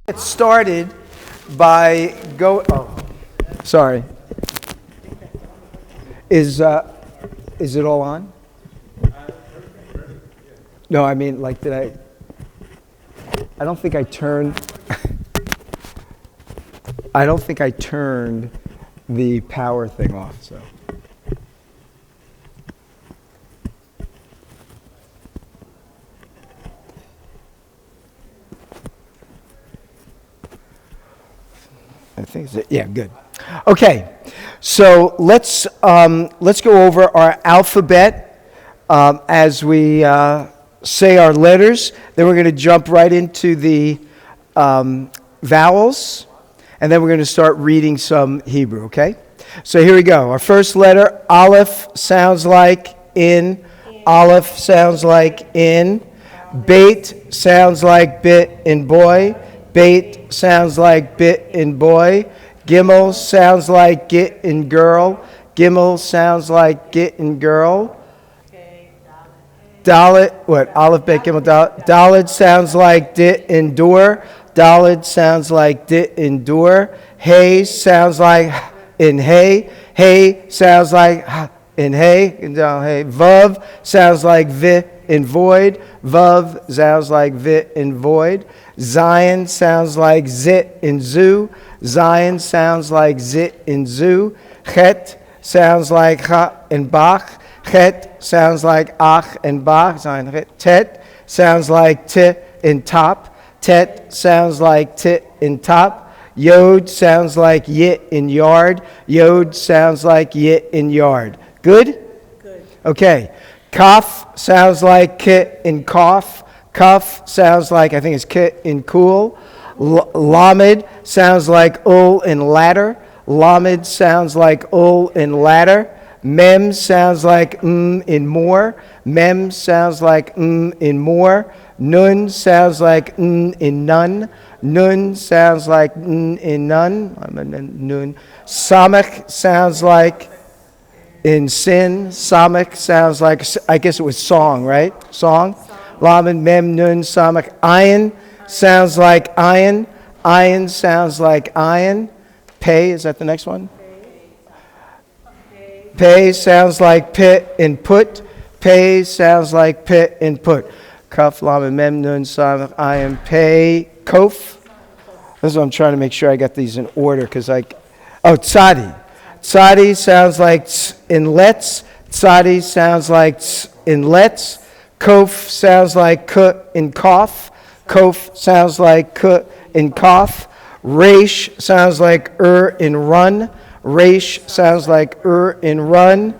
Get started by sorry. Is it all on? No, I mean, like, I don't think I turned. I don't think I turned the power thing off. So. I think it's it. Yeah, good. Okay, so let's go over our alphabet as we say our letters. Then we're going to jump right into the vowels, and then we're going to start reading some Hebrew. Okay, so here we go. Our first letter, Aleph, sounds like in. Aleph sounds like in. Beit sounds like bit in boy. Bait sounds like bit in boy. Gimel sounds like get in girl. Gimel sounds like get in girl. Dalet, what? Aleph, Bet, Gimel, Dalet. Dalet sounds like dit endure. Dalet sounds like dit endure. Hey sounds like in hey. Hey sounds like in hey. Hey. Vav sounds like vi in void. Vav sounds like vi in void. Zion sounds like zit in zoo. Zion sounds like zit in zoo. Chet sounds like ha in bach. Chet sounds like ach and bach. Zion. Tet sounds like t in top. Tet sounds like tit in top. Yod sounds like yit in yard. Yod sounds like yit in yard. Good? Good. Okay. Kaf sounds like kit in cough. Kaf sounds like, I think it's kit in cool. Lamed sounds like ul in ladder. Lamed sounds like ul in ladder. Mem sounds like in more. Mem sounds like in more. Nun sounds like in none. Nun sounds like in none. I'm a nun. Samech sounds like in sin. Samech sounds like, I guess it was song, right? Song. Lamed, Mem, Nun, Samech. Ayin sounds like iron. Ayin sounds like iron. Pei, is that the next one? Pei sounds like pit and put. Pei sounds like pit and put. Kaf, Lamed, Mem, Nun, Samech, Ayin, Pei, Kof. This is what I'm trying to make sure I got these in order because Tzadi. Tzadi sounds like in let's. Tzadi sounds like in let's. Kof sounds like k in cough. Kof sounds like k in cough. Resh sounds like in run. Resh sounds like in run.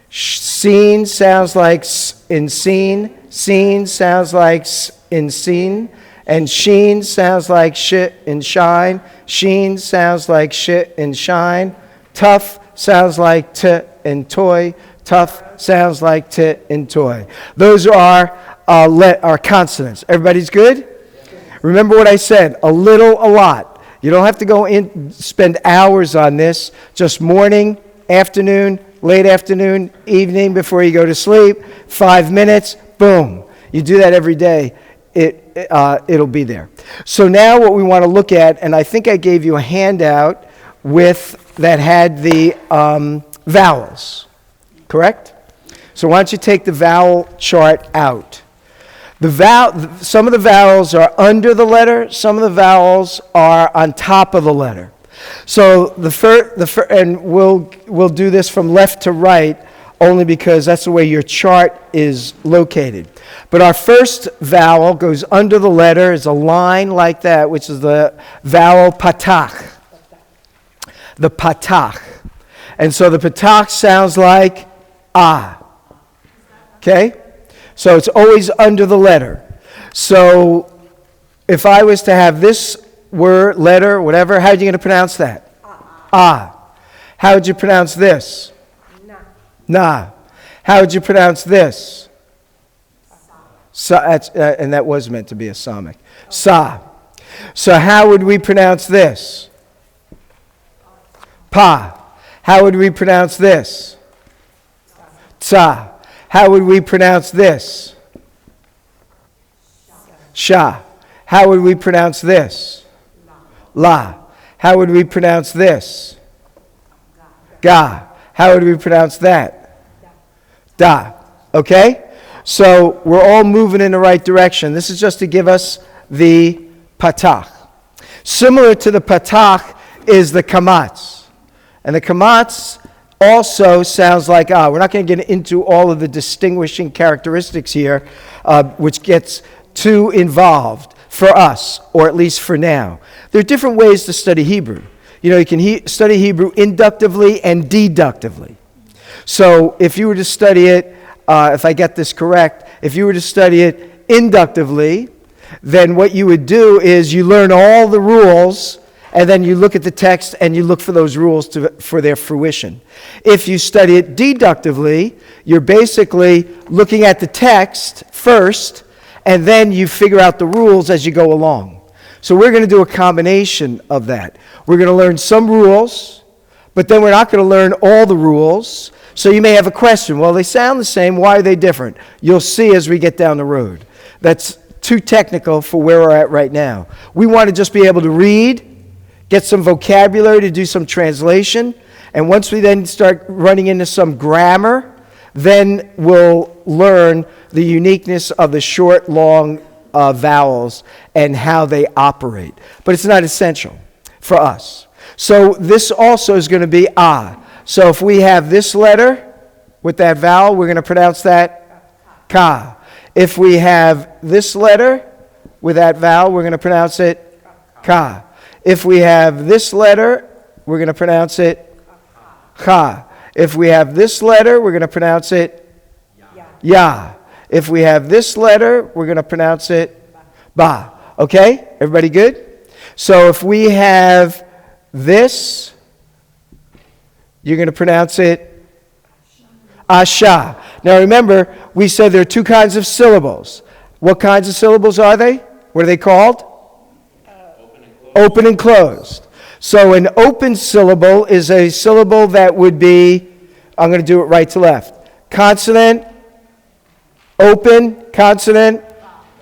Seen sounds like in seen. Seen sounds like in seen. And sheen sounds like shit in shine. Sheen sounds like shit in shine. Tough sounds like t in toy. Tough sounds like tit and toy. Those are our consonants. Everybody's good? Remember what I said, a little, a lot. You don't have to go in, spend hours on this. Just morning, afternoon, late afternoon, evening before you go to sleep. 5 minutes, boom. You do that every day, it'll be there. So now what we want to look at, and I think I gave you a handout that had the vowels. Correct? So why don't you take the vowel chart out? Some of the vowels are under the letter. Some of the vowels are on top of the letter. So and we'll do this from left to right only because that's the way your chart is located. But our first vowel goes under the letter, is a line like that, which is the vowel patach. The patach. And so the patach sounds like ah. Okay? So it's always under the letter. So if I was to have this word, letter, whatever, how are you going to pronounce that? Ah. How would you pronounce this? Na. How would you pronounce this? Sa. And that was meant to be a samic. Sa. So how would we pronounce this? Pa. How would we pronounce this? Tsa. How would we pronounce this? Sha. How would we pronounce this? La. How would we pronounce this? Ga. How would we pronounce that? Da. Okay? So we're all moving in the right direction. This is just to give us the patach. Similar to the patach is the kamatz. And the kamatz also sounds like ah. We're not going to get into all of the distinguishing characteristics here, which gets too involved for us, or at least for now. There are different ways to study Hebrew. You can study Hebrew inductively and deductively. So if you were to study it, if I get this correct, if you were to study it inductively, then what you would do is you learn all the rules, and then you look at the text and you look for those rules for their fruition. If you study it deductively, you're basically looking at the text first, and then you figure out the rules as you go along. So we're going to do a combination of that. We're going to learn some rules, but then we're not going to learn all the rules. So you may have a question. Well, they sound the same. Why are they different? You'll see as we get down the road. That's too technical for where we're at right now. We want to just be able to read, get some vocabulary to do some translation, and once we then start running into some grammar, then we'll learn the uniqueness of the short, long vowels and how they operate. But it's not essential for us. So this also is going to be ah. So if we have this letter with that vowel, we're going to pronounce that ka. If we have this letter with that vowel, we're going to pronounce it ka. If we have this letter, we're going to pronounce it cha. If we have this letter, we're going to pronounce it ya. If we have this letter, we're going to pronounce it ba. Okay? Everybody good? So if we have this, you're going to pronounce it asha. Now remember, we said there are two kinds of syllables. What kinds of syllables are they? What are they called? Open and closed. So an open syllable is a syllable that would be, I'm going to do it right to left. Consonant, open, consonant,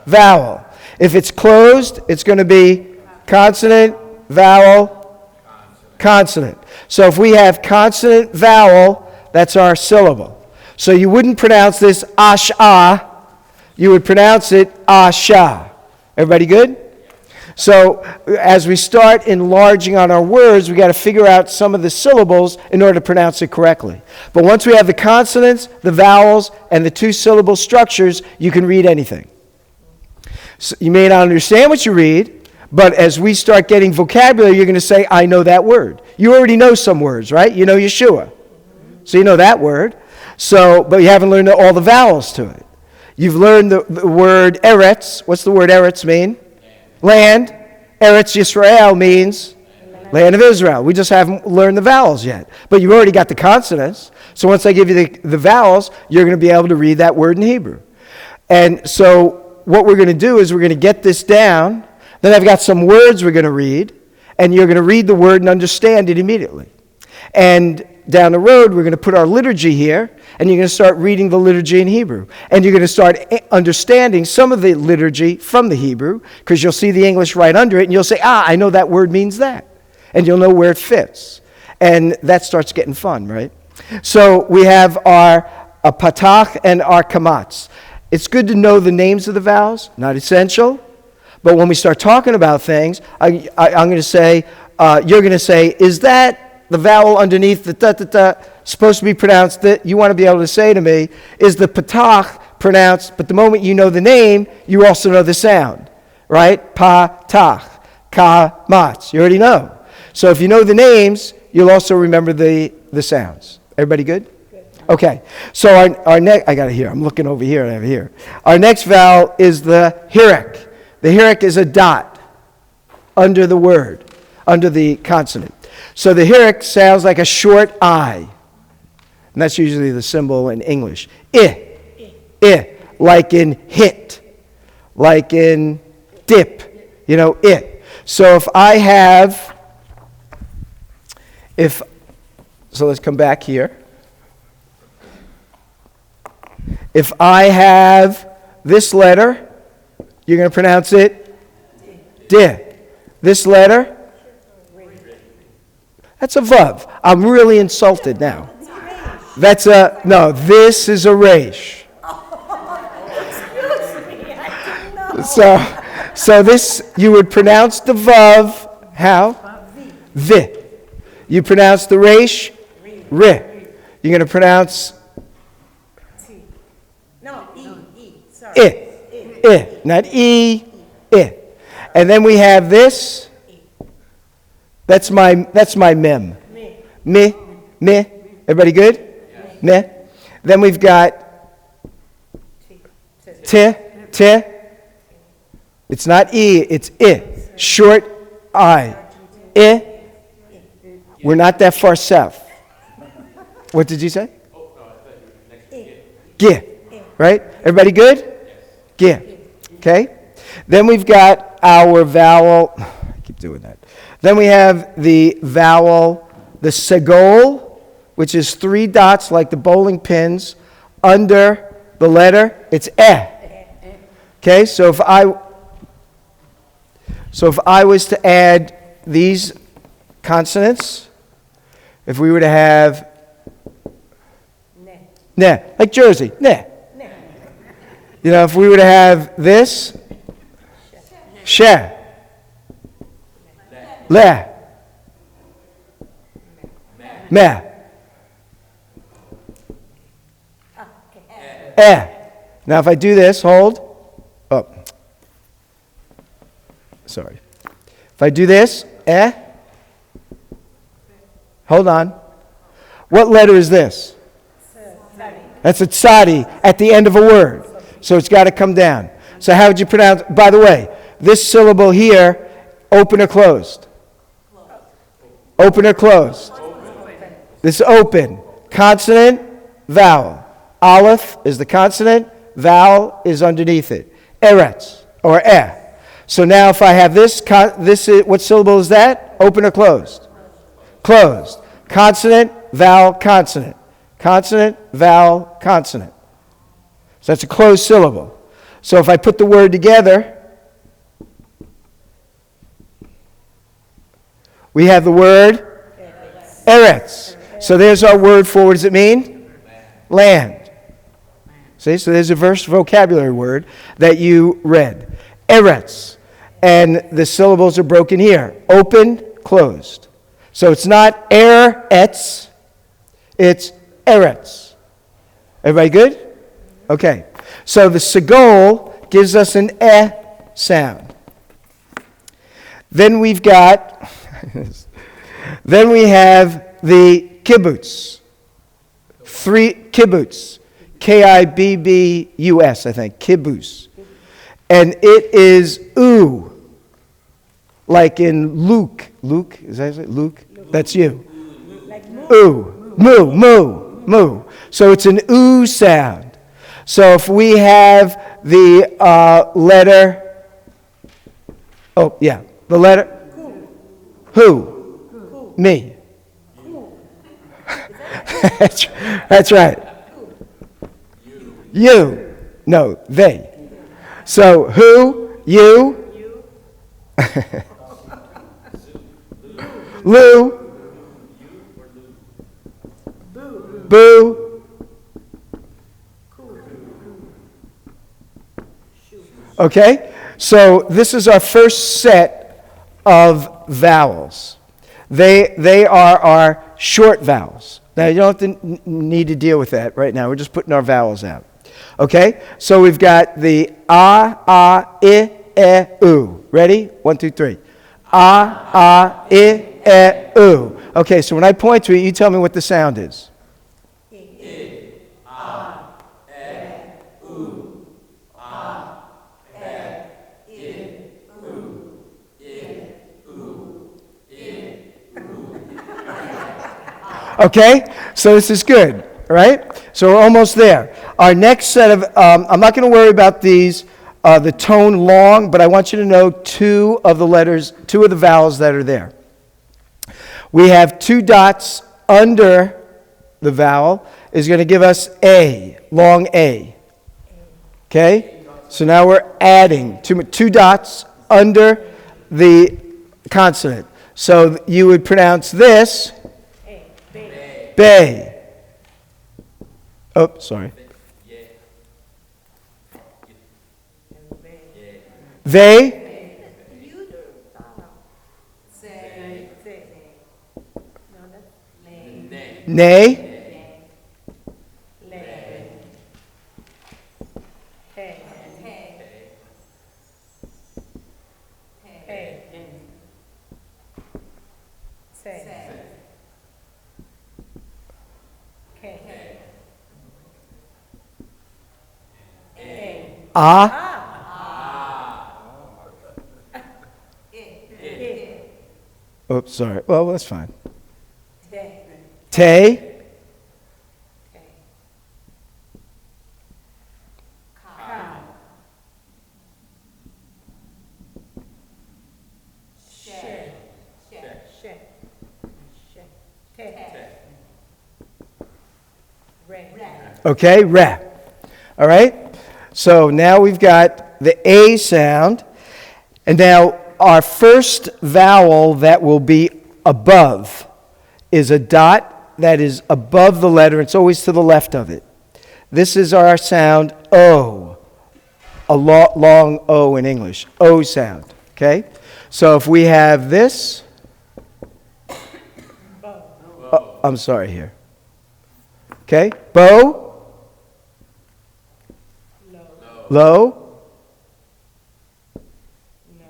vowel. If it's closed, it's going to be consonant, vowel, consonant. So if we have consonant, vowel, that's our syllable. So you wouldn't pronounce this ash-ah, you would pronounce it asha. Everybody good? So as we start enlarging on our words, we got to figure out some of the syllables in order to pronounce it correctly. But once we have the consonants, the vowels, and the two-syllable structures, you can read anything. So you may not understand what you read, but as we start getting vocabulary, you're going to say, I know that word. You already know some words, right? You know Yeshua. So you know that word. So, but you haven't learned all the vowels to it. You've learned the word eretz. What's the word eretz mean? Land. Eretz Yisrael means land of Israel. We just haven't learned the vowels yet. But you've already got the consonants. So once I give you the vowels, you're going to be able to read that word in Hebrew. And so what we're going to do is we're going to get this down. Then I've got some words we're going to read. And you're going to read the word and understand it immediately. And down the road, we're going to put our liturgy here, and you're going to start reading the liturgy in Hebrew. And you're going to start understanding some of the liturgy from the Hebrew, because you'll see the English right under it, and you'll say, I know that word means that. And you'll know where it fits. And that starts getting fun, right? So we have our patach and our kamatz. It's good to know the names of the vowels, not essential. But when we start talking about things, I'm going to say, you're going to say, is that the vowel underneath the ta-ta-ta supposed to be pronounced that? You want to be able to say to me, is the patach pronounced, but the moment you know the name, you also know the sound, right? Patach, kamatz, you already know. So if you know the names, you'll also remember the sounds. Everybody good? Okay, so our next, I got it here, I'm looking over here and over here. Our next vowel is the hirek. The hirek is a dot under the word, under the consonant. So the hirek sounds like a short I. And that's usually the symbol in English. Like in hit, like in dip, So if I have, so let's come back here. If I have this letter, you're going to pronounce it di. This letter, That's a vav. I'm really insulted now. That's a, no, this is a resh. So this, you would pronounce the vav, how? Vi. You pronounce the resh, ri. You're going to pronounce I, not I. And then we have this. That's my mem. Me. Everybody good? Me. Then we've got te. It's not I, it's I. Short I. We're not that far south. What did you say? Gi. Right? Everybody good? Gi. Okay? Then we've got our vowel. I keep doing that. Then we have the vowel, the segol, which is 3 dots like the bowling pins under the letter. It's eh. Okay? So if I was to add these consonants, if we were to have ne, like Jersey, ne. You know, if we were to have this, she, le, me, eh. Now if I do this, hold. Oh. Sorry. If I do this, eh. Hold on. What letter is this? That's a tzadi at the end of a word. So it's got to come down. So how would you pronounce, by the way, this syllable here, open or closed? Open or closed? This is open. Consonant, vowel. Aleph is the consonant, vowel is underneath it. Eretz, or eh. So now if I have this is, what syllable is that? Open or closed? Closed. Consonant, vowel, consonant. Consonant, vowel, consonant. So that's a closed syllable. So if I put the word together, we have the word Eretz. So there's our word for, what does it mean? Land. See, so there's a verse vocabulary word that you read. Eretz. And the syllables are broken here. Open, closed. So it's not Eretz, it's Eretz. Everybody good? Okay. So the segol gives us an eh sound. Then we have the kibbutz. 3 kibbutz. Kibbus, I think. Kibbutz. And it is oo. Like in Luke. Luke, is that it? Luke? That's you. Ooh. Moo. So it's an oo sound. So if we have the letter, the letter, who? Me. That's right. You. No, they. So who, you, Lou, boo, okay, so this is our first set of vowels. They are our short vowels. Now, you don't have to need to deal with that right now. We're just putting our vowels out. Okay, so we've got the I, u. Ready? 1, 2, 3. I, u. Okay, so when I point to it, you tell me what the sound is. Okay, so this is good, right? So we're almost there. Our next set of, I'm not going to worry about these, the tone long, but I want you to know 2 of the vowels that are there. We have 2 dots under the vowel is going to give us A, long A. Okay, so now we're adding 2 dots under the consonant. So you would pronounce this bay. Oh, sorry. They. Nay. Oops, sorry. Well, that's fine. Te. Okay, re. All right? So now we've got the A sound. And now our first vowel that will be above is a dot that is above the letter. It's always to the left of it. This is our sound O. A long O in English. O sound. Okay? So if we have this. Oh, I'm sorry here. Okay? Bo. Low.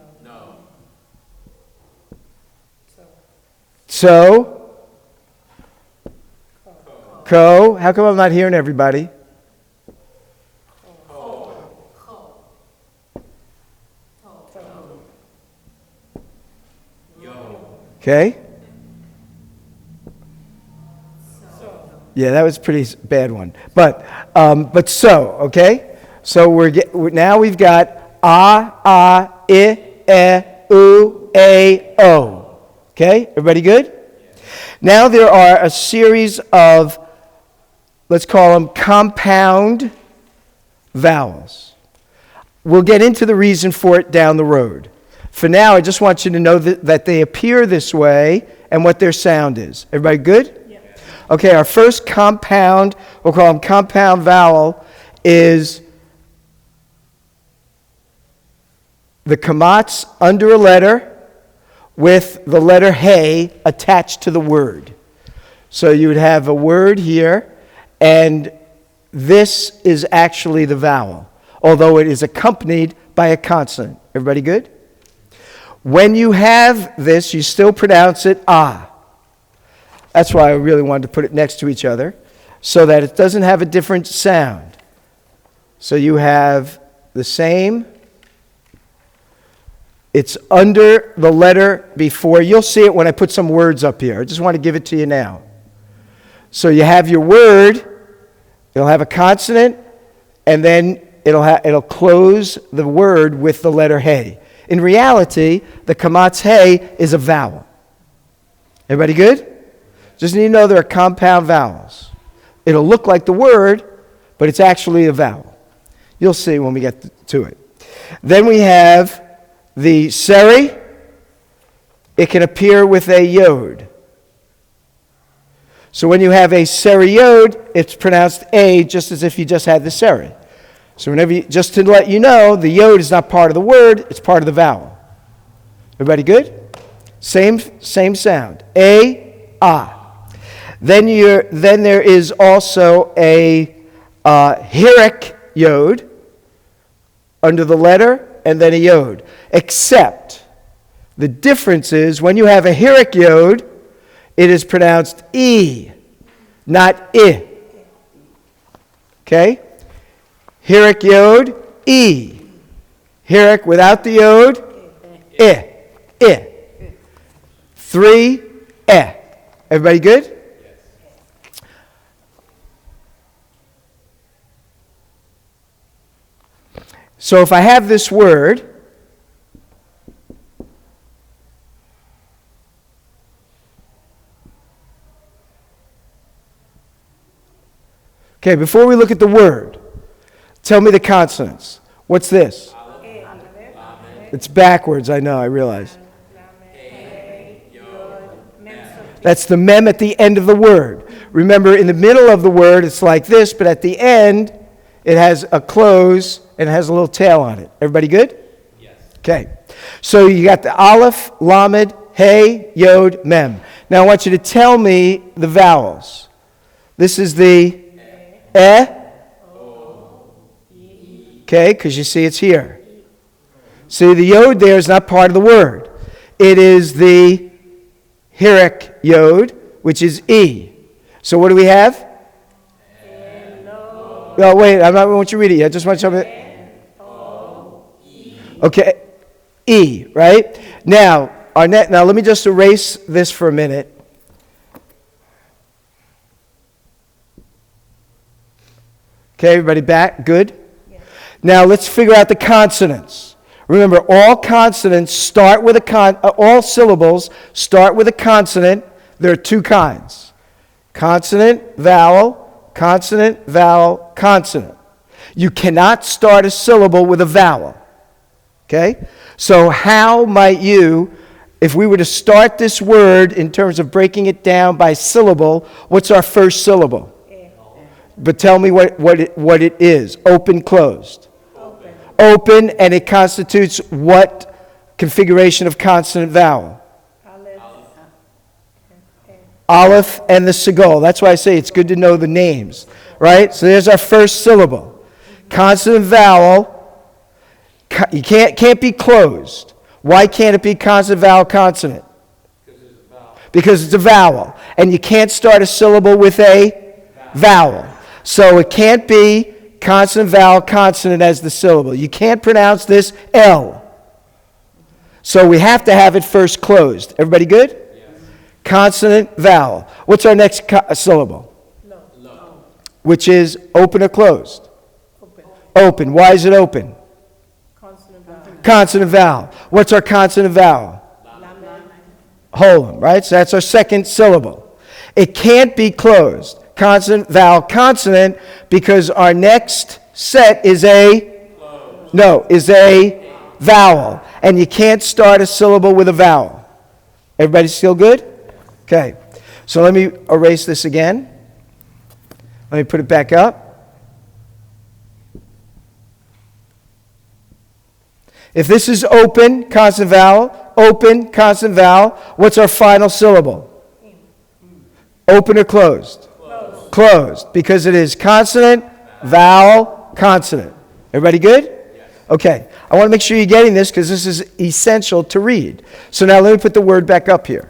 No. So. Co. How come I'm not hearing everybody? Okay. Yeah, that was a pretty bad one. But so, okay? So now we've got I, U, A, O. Okay? Everybody good? Now there are a series of, let's call them compound vowels. We'll get into the reason for it down the road. For now, I just want you to know that they appear this way and what their sound is. Everybody good? Yeah. Okay, our first compound, we'll call them compound vowel, is the kamats under a letter with the letter hey attached to the word. So you would have a word here, and this is actually the vowel, although it is accompanied by a consonant. Everybody good? When you have this, you still pronounce it ah. That's why I really wanted to put it next to each other, so that it doesn't have a different sound. So you have the same. It's under the letter before. You'll see it when I put some words up here. I just want to give it to you now. So you have your word. It'll have a consonant, and then it'll close the word with the letter hey. In reality, the kamatz hey is a vowel. Everybody good? Just need to know there are compound vowels. It'll look like the word, but it's actually a vowel. You'll see when we get to it. Then we have the seri. It can appear with a yod. So when you have a seri yod, it's pronounced a just as if you just had the seri. So just to let you know, the yod is not part of the word, it's part of the vowel. Everybody good? Same sound. A, ah. Then there is also a hirik yod under the letter, and then a yod. Except the difference is when you have a hirik yod, it is pronounced e, not I. Okay? Hirik yod, e. Hirik without the yod, I. 3, eh. Everybody good? Yes. So if I have this word, okay, before we look at the word, tell me the consonants. What's this? It's backwards, I know, I realize. That's the mem at the end of the word. Remember, in the middle of the word, it's like this, but at the end, it has a close and it has a little tail on it. Everybody good? Yes. Okay. So you got the aleph, lamed, hey, yod, mem. Now I want you to tell me the vowels. This is the okay, because you see it's here. See, the yod there is not part of the word. It is the Hirak yod, which is E. So what do we have? Oh, wait, I want you to read it yet. I just want you to tell me. Okay, E, right? Now, now let me just erase this for a minute. Okay, everybody back? Good? Yes. Now let's figure out the consonants. Remember, all consonants start with all syllables start with a consonant. There are two kinds. Consonant, vowel, consonant, vowel, consonant. You cannot start a syllable with a vowel. Okay? So how might you, if we were to start this word in terms of breaking it down by syllable, what's our first syllable? But tell me what it is. Open, closed. Open, and it constitutes what configuration of consonant vowel? Aleph and the segol. That's why I say it's good to know the names. Right? So there's our first syllable. Consonant vowel. You can't be closed. Why can't it be consonant, vowel, consonant? Because it's a vowel. And you can't start a syllable with a vowel. So it can't be consonant, vowel, consonant as the syllable. You can't pronounce this L. So we have to have it first closed. Everybody good? Yes. Consonant, vowel. What's our next syllable? No. Which is open or closed? Open. Why is it open? Consonant vowel. Consonant vowel. What's our consonant vowel? Holem, right? So that's our second syllable. It can't be closed. Consonant, vowel, consonant, because our next set is a vowel. And you can't start a syllable with a vowel. Everybody still good? Okay. So let me erase this again. Let me put it back up. If this is open, consonant, vowel, what's our final syllable? Open or closed? Closed, because it is consonant, vowel, consonant. Everybody good? Yes. Okay. I want to make sure you're getting this because this is essential to read. So now let me put the word back up here.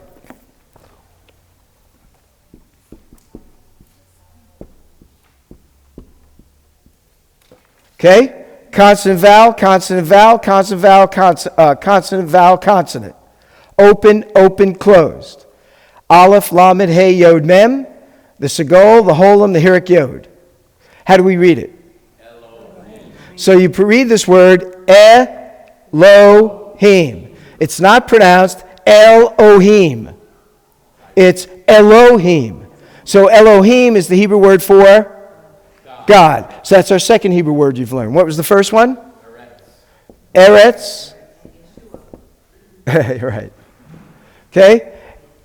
Okay? Consonant, vowel, consonant, vowel, consonant, vowel, consonant, vowel, consonant. Open, closed. Aleph, lamed, hey, yod, mem. The segol, the holem, the hirak yod. How do we read it? Elohim. So you read this word Elohim. It's not pronounced Elohim. It's Elohim. So Elohim is the Hebrew word for God. So that's our second Hebrew word you've learned. What was the first one? Eretz. Right. Okay?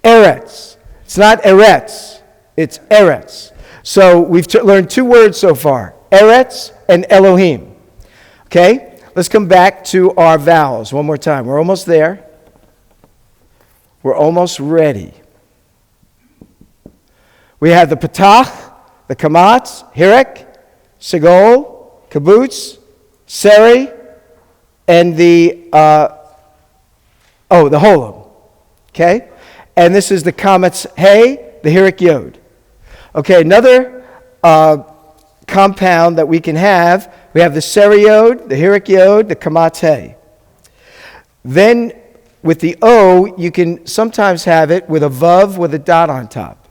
Eretz. It's not Eretz. It's Eretz. So we've learned two words so far. Eretz and Elohim. Okay? Let's come back to our vowels one more time. We're almost there. We're almost ready. We have the Patach, the Kamatz, Hirak, Segol, Kibbutz, Seri, and the Holem. Okay? And this is the Kamatz Hey, the Hirak Yod. Okay, another compound that we can have, we have the Seri Yod, the Hirak Yod, the Kamatz Hey. Then with the O, you can sometimes have it with a Vav with a dot on top.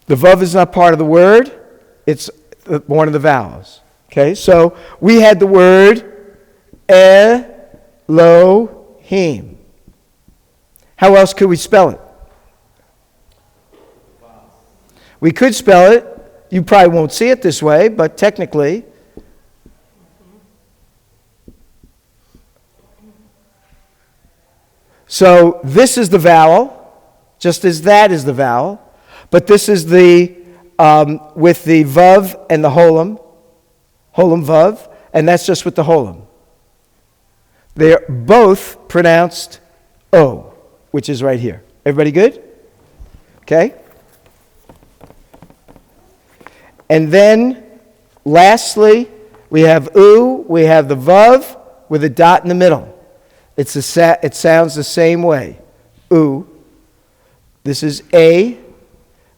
The Vav is not part of the word, it's one of the vowels. Okay, so we had the word Elohim. How else could we spell it? We could spell it. You probably won't see it this way, but technically. So this is the vowel. just as that is the vowel. But this is the, with the vav and the holem vav, and that's just with the holem. They're both pronounced O, which is right here. Everybody good? Okay. And then, lastly, we have U, we have the vav with a dot in the middle. It sounds the same way. U. This is A.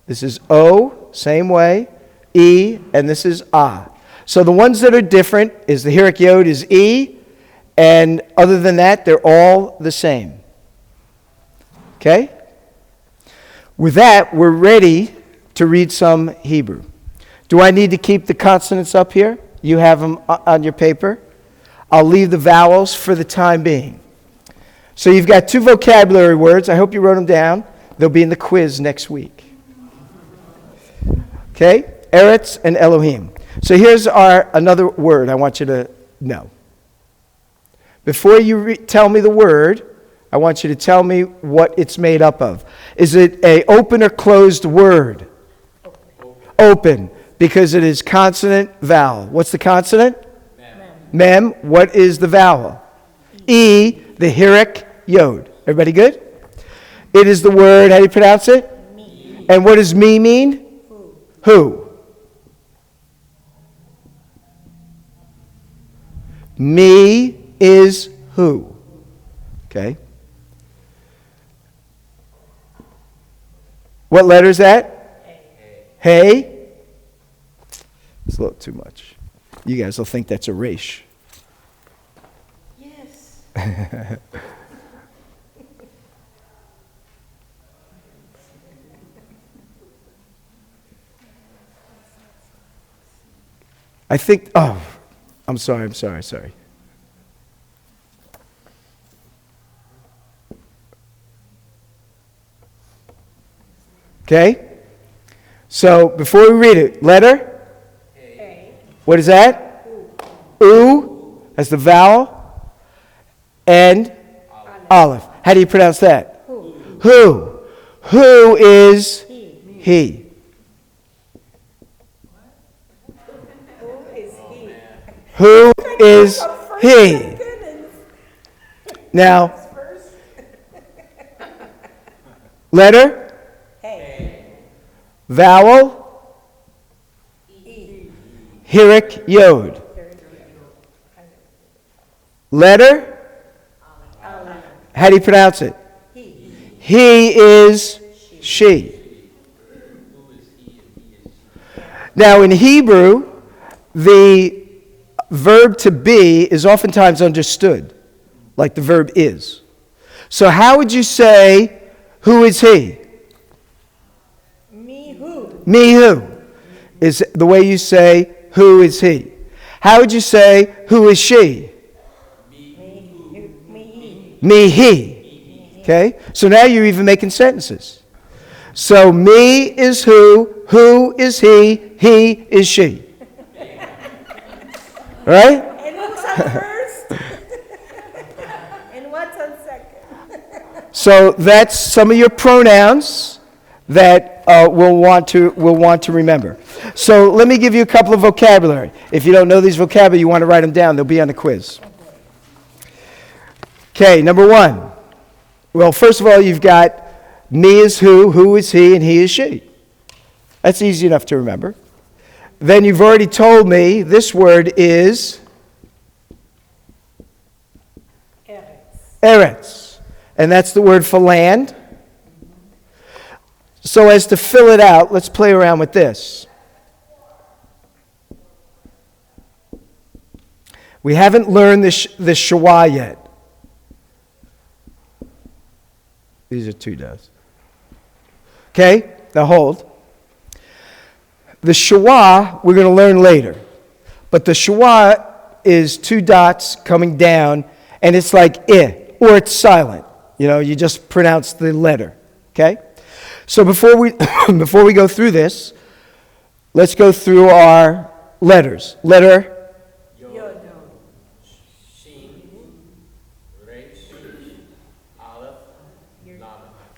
This is O, same way. E, and this is A. So the ones that are different is the Hirik Yod is E, and other than that, they're all the same. Okay? With that, we're ready to read some Hebrew. Do I need to keep the consonants up here? You have them on your paper. I'll leave the vowels for the time being. So you've got 2 vocabulary words. I hope you wrote them down. They'll be in the quiz next week. Okay? Eretz and Elohim. So here's another word I want you to know. Before you tell me the word, I want you to tell me what it's made up of. Is it an open or closed word? Open, because it is consonant, vowel. What's the consonant? Mem. What is the vowel? E, the Hirik Yod. Everybody good? It is the word, how do you pronounce it? Me. And what does me mean? Who? Me is who? Okay. What letter is that? Hey. It's a little too much. You guys will think that's a resh. Yes. I think, I'm sorry. Okay? So, before we read it, letter? A. What is that? U. That's the vowel. And? Aleph. How do you pronounce that? Who. Who is? He. Who is he? Now, letter? Vowel? Hirik Yod. Letter? How do you pronounce it? He is she. Now, in Hebrew, the verb to be is oftentimes understood, like the verb is. So how would you say, who is he? Me who? Me who? Is the way you say, who is he? How would you say, who is she? Me he. Okay? So now you're even making sentences. So me is who is he is she. Right? And who's on first? And what's on second? So that's some of your pronouns that we'll want to remember. So let me give you a couple of vocabulary. If you don't know these vocabulary, you want to write them down. They'll be on the quiz. Okay, number 1. Well, first of all, you've got me is who is he, and he is she. That's easy enough to remember. Then you've already told me this word is Eretz. And that's the word for land. So as to fill it out, let's play around with this. We haven't learned the Shawah yet. These are 2 dots. Okay, now hold. The Shawah we're going to learn later. But the Shawah is 2 dots coming down, and it's like or it's silent. You know, you just pronounce the letter. Okay? So before we go through this, let's go through our letters. Letter? Yod.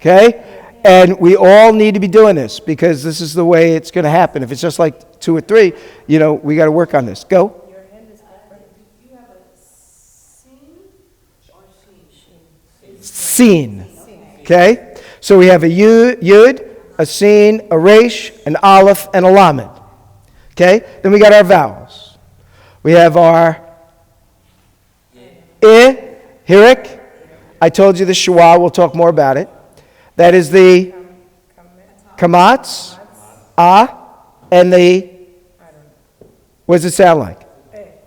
Okay? And we all need to be doing this because this is the way it's going to happen. If it's just like 2 or 3, we got to work on this. Go. Your hand is different. You have a sin or sheen? Seen. Okay? So we have a yud, a sin, a resh, an aleph, and a lamed. Okay? Then we got our vowels. We have our hirik. I told you the shua. We'll talk more about it. That is the kamatz, and the, what does it sound like?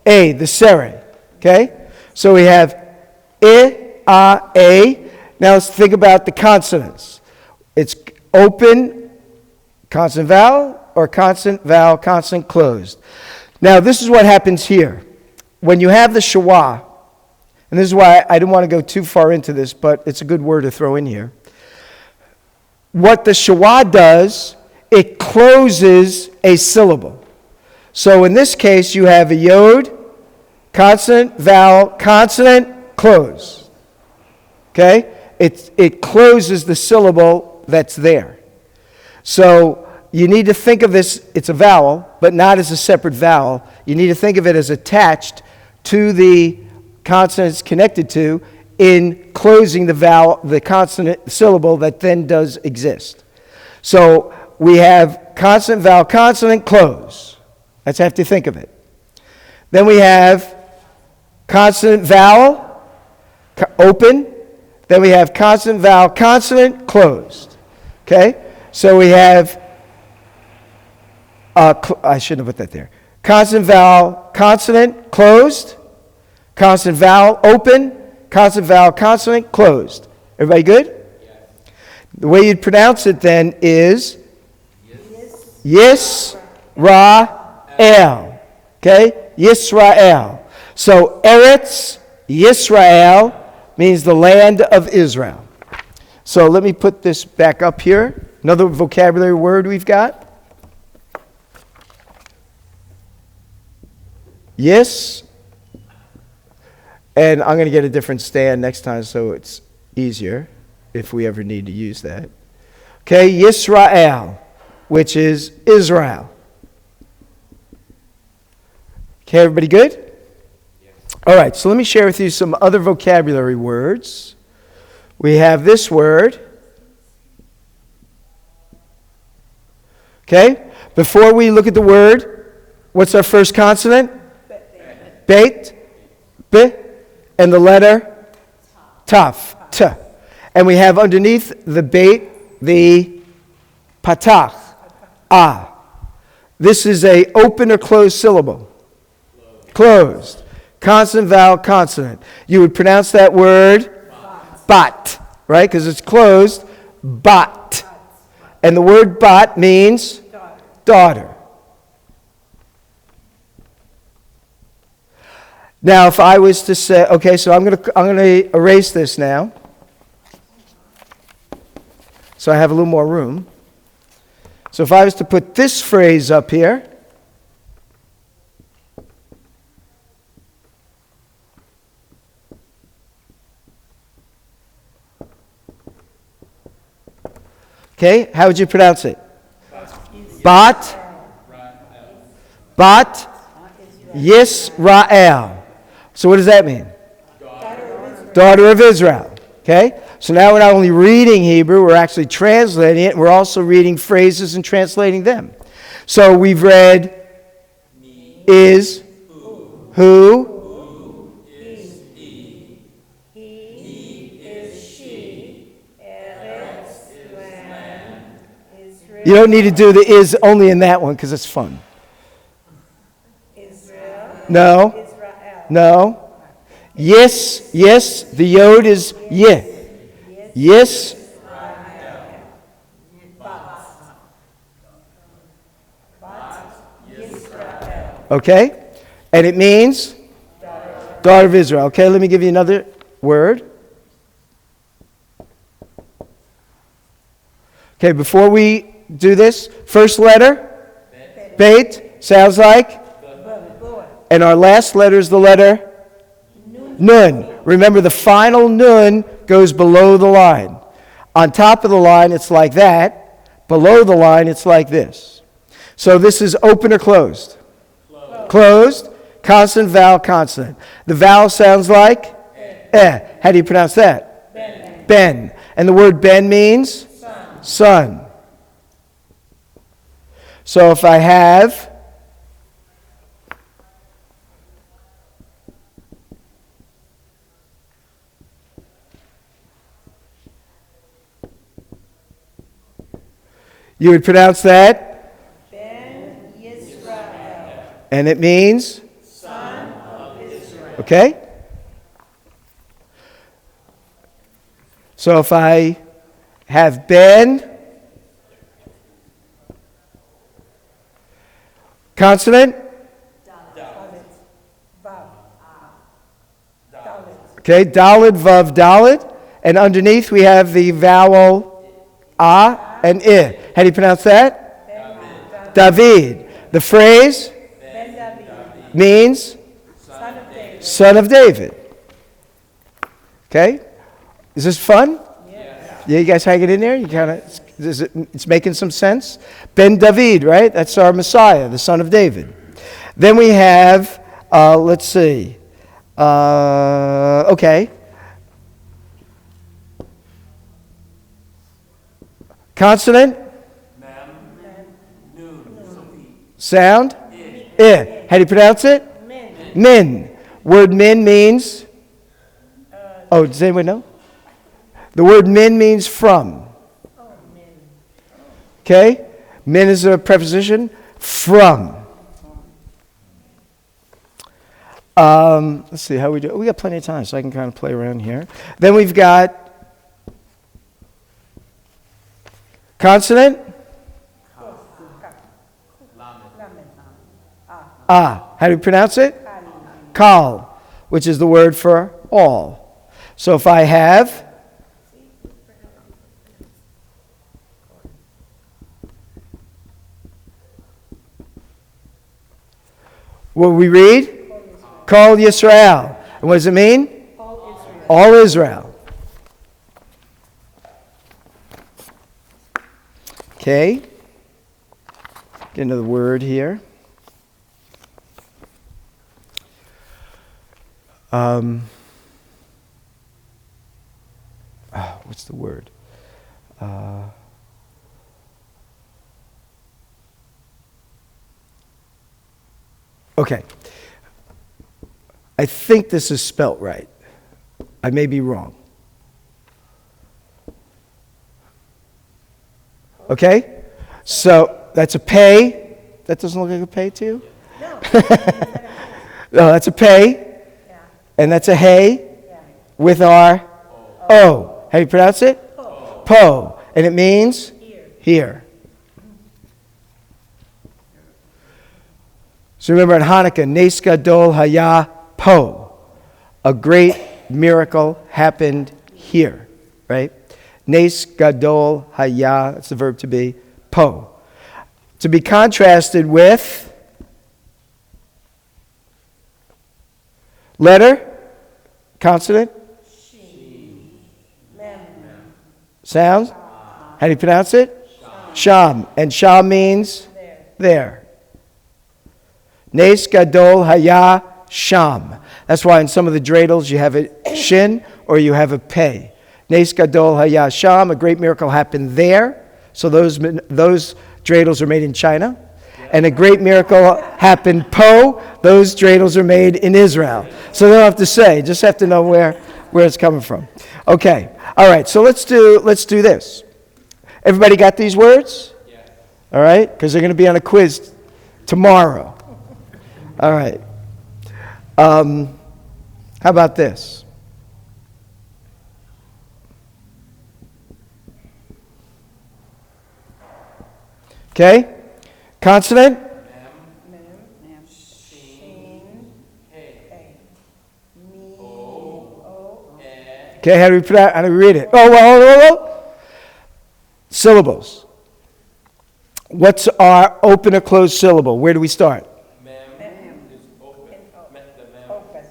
A, the sere. Okay? So we have a. Now let's think about the consonants. It's open, consonant vowel, or consonant vowel, consonant closed. Now this is what happens here. When you have the shua, and this is why I didn't want to go too far into this, but it's a good word to throw in here. What the shua does, it closes a syllable. So in this case, you have a yod, consonant, vowel, consonant, close. Okay? It closes the syllable that's there. So you need to think of this, it's a vowel, but not as a separate vowel. You need to think of it as attached to the consonant it's connected to in closing the vowel, the consonant syllable that then does exist. So we have consonant, vowel, consonant, close. That's how you have to think of it. Then we have consonant, vowel, open. Then we have consonant, vowel, consonant, closed. Okay? So we have, I shouldn't have put that there. Consonant, vowel, consonant, closed. Consonant, vowel, open. Consonant, vowel, consonant, closed. Everybody good? Yes. The way you'd pronounce it then is Yisrael. Okay? Yisrael. So Eretz Yisrael means the land of Israel. So let me put this back up here. Another vocabulary word we've got. Yes. And I'm going to get a different stand next time so it's easier if we ever need to use that. Okay, Yisrael, which is Israel. Okay, everybody good? Yes. All right, so let me share with you some other vocabulary words. We have this word. Okay, before we look at the word, what's our first consonant? Beit. B. And the letter taf, t. And we have underneath the beit, the patach, ah. This is a open or closed syllable. Closed. Consonant, vowel, consonant. You would pronounce that word bat, right? Because it's closed, bat. And the word bat means daughter. Now, if I was to say, okay, so I'm going to erase this now, so I have a little more room. So if I was to put this phrase up here, okay, how would you pronounce it? Bat, Yisrael. So what does that mean? Daughter of Israel. Okay? So now we're not only reading Hebrew, we're actually translating it, and we're also reading phrases and translating them. So we've read is, who, is he is she, Eretz land, Israel. You don't need to do the is only in that one because it's fun. Israel. No. No. Yes, the yod is ye. Yes. Okay? And it means daughter of Israel. Okay, let me give you another word. Okay, before we do this, first letter, Beit, sounds like, and our last letter is the letter Nun. Remember, the final nun goes below the line. On top of the line, it's like that. Below the line, it's like this. So this is open or closed? Closed. Consonant, vowel, consonant. The vowel sounds like? How do you pronounce that? Ben. And the word ben means? Son. So if I have you would pronounce that? Ben Yisrael. And it means? Son of Israel. Okay? So if I have Ben, consonant? Okay, Dalid, Vav, Dalid. And underneath we have the vowel A and I. How do you pronounce that? David. The phrase? Ben David. Means? Son of David. Son of David. Okay? Is this fun? Yeah, you guys hang it in there? You kind of, it's making some sense? Ben David, right? That's our Messiah, the son of David. Then we have, let's see. Okay. Consonant? Sound? I. How do you pronounce it? Min. Word min means? Oh, does anyone know? The word min means from. Okay? Min is a preposition. From. Let's see how we do. We got plenty of time, so I can kind of play around here. Then we've got consonant. How do you pronounce it? Kal, which is the word for all. So if I have what we read? Call Yisrael. And what does it mean? All Israel. Okay. Get another word here. What's the word? Okay. I think this is spelt right. I may be wrong. Okay? So that's a pay. That doesn't look like a pay to you? No. No, that's a pay. Yeah. And that's a hey Yeah. with our O. How do you pronounce it? Po. Po. And it means? Here. So remember in Hanukkah, Nes Gadol Haya Po. A great miracle happened here, right? Nes Gadol Haya, that's the verb to be, Po. To be contrasted with letter, consonant, sound. How do you pronounce it? Sham. And Sham means there. Nes Gadol Haya Sham. That's why in some of the dreidels you have a shin or you have a pei. Nes Gadol Haya Sham, a great miracle happened there. So those dreidels are made in China. And a great miracle happened po. Those dreidels are made in Israel. So they don't have to say, just have to know where it's coming from. Okay. All right. So let's do this. Everybody got these words? Yes. All right? Because they're going to be on a quiz tomorrow. All right. How about this? Okay? Consonant? Okay, how do we read it? Oh. Syllables. What's our open or closed syllable? Where do we start? Mem is open. The Open.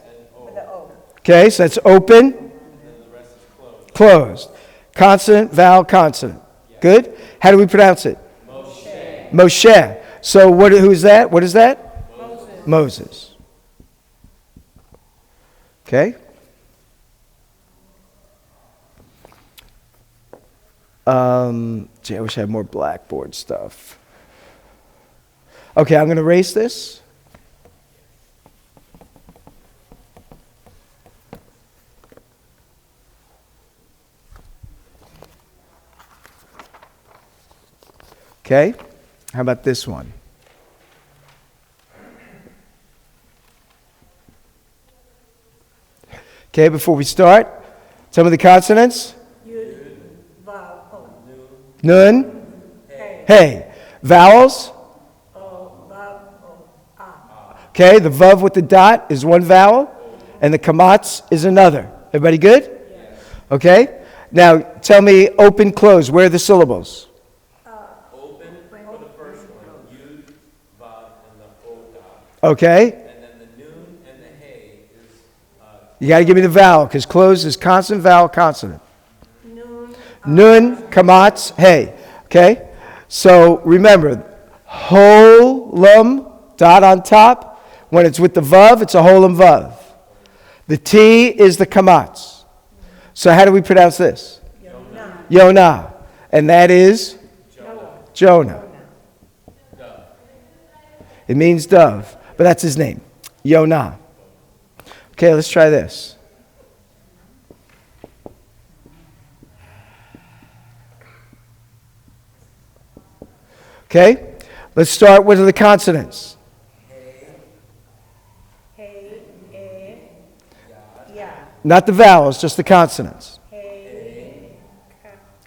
With the O. Okay, so that's open. and then the rest is closed. Closed. Consonant, vowel, consonant. Good? How do we pronounce it? Moshe. So who's that? What is that? Moses. Okay? Gee, I wish I had more blackboard stuff. Okay, I'm going to erase this. Okay, how about this one? Okay, before we start, some of the consonants. Yud, Vav, O. Nun. Hey. Hey. Vowels. O, Vav, O, Ah. Okay, the vav with the dot is one vowel, and the kamatz is another. Everybody good? Yes. Okay, now tell me open, close. Where are the syllables? Open for the first one, Yud, Vav, and the O dot. Okay, And then the noon and the hey is, you got to give me the vowel, because close is consonant, vowel, consonant. Noon, Nun, kamatz, hey. Okay? So remember, holum, dot on top. When it's with the vav, it's a holum vav. The T is the kamatz. So how do we pronounce this? Yonah. Yonah. And that is Jonah. It means dove, but that's his name. Yonah. Okay, let's try this. Okay, let's start with the consonants. Hey, Eh, Ya. Not the vowels, just the consonants. Hey,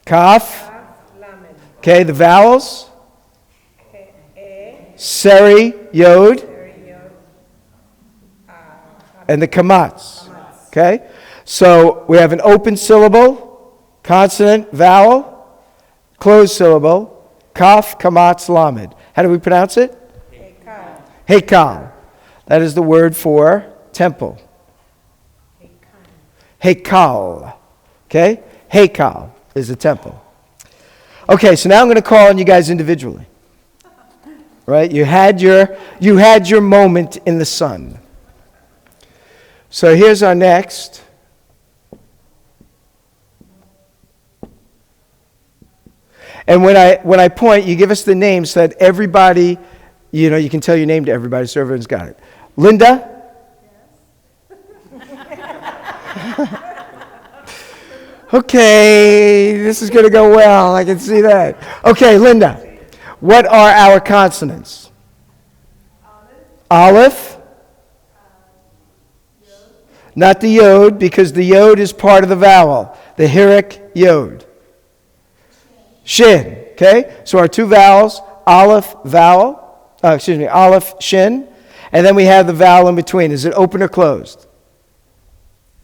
Kaf. Kaf, Lamed. Okay, the vowels. He, Eh, Seri, Yod, Ariel, and the kamatz. Okay, so we have an open syllable, consonant, vowel, closed syllable, kaf, kamatz, lamed. How do we pronounce it? Hekal, Hekal. That is the word for temple. Hekal. Okay? Hekal is a temple. Okay, so now I'm going to call on you guys individually. Right? You had your moment in the sun. So here's our next. And when I point, you give us the name so that everybody, you can tell your name to everybody so everyone's got it. Linda? Okay, this is going to go well. I can see that. Okay, Linda, what are our consonants? Aleph. Not the yod, because the yod is part of the vowel. The hirik yod. Shin. Okay, so our two vowels, aleph, aleph, shin, and then we have the vowel in between. Is it open or closed?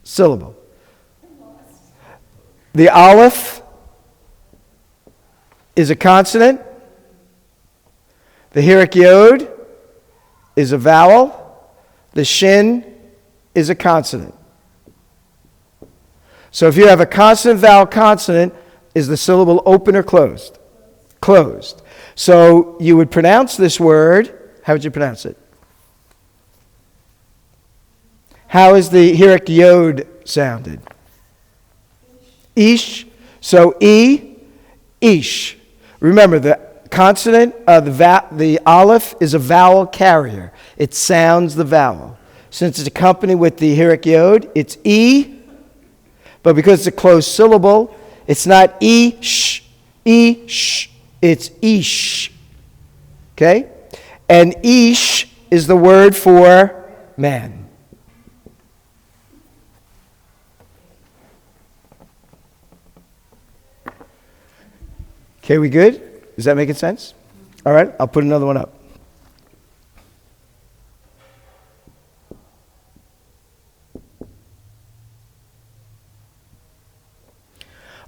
Syllable. The aleph is a consonant. The hirik yod is a vowel. The shin is a consonant. So if you have a consonant, vowel, consonant, is the syllable open or closed? Closed. So you would pronounce this word. How would you pronounce it? How is the hirik yod sounded? Ish. So ish. Remember, the consonant, the aleph is a vowel carrier. It sounds the vowel. Since it's accompanied with the hirik yod, it's but because it's a closed syllable, it's not ish, it's ish. Okay? And ish is the word for man. Okay, we good? Is that making sense? All right, I'll put another one up.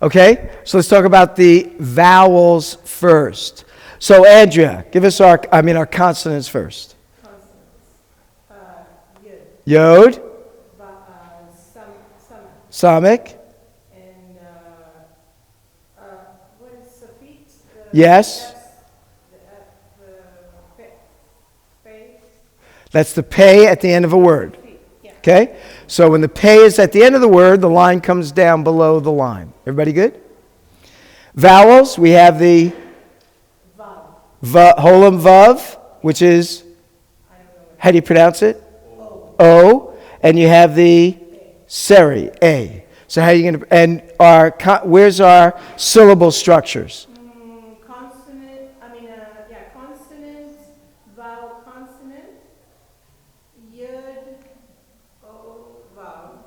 Okay, so let's talk about the vowels first. So, Andrea, give us our consonants first. Yod, Yod, Samak, Samik, and Yes? Pay. That's the pay at the end of a word. Yeah. Okay? So when the pay is at the end of the word, the line comes down below the line. Everybody good? Vowels, we have the Holam Vav, which is, how do you pronounce it? O. And you have the Seri, A. So how are you going to, and where's our syllable structures? Consonant, vowel, consonant, yud, o, vowel,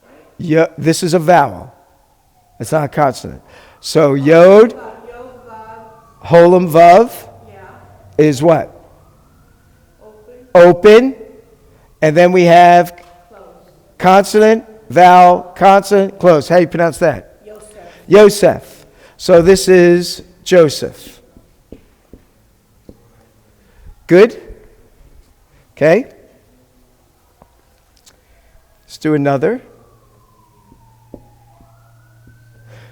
right? Yeah, this is a vowel. It's not a consonant. So Yod, Yod, vav, Holam Vav yeah, is what? open, Open. And then we have close, consonant, vowel, consonant, close. How do you pronounce that? Yosef. Yosef. So this is Joseph. Good? Okay. Let's do another.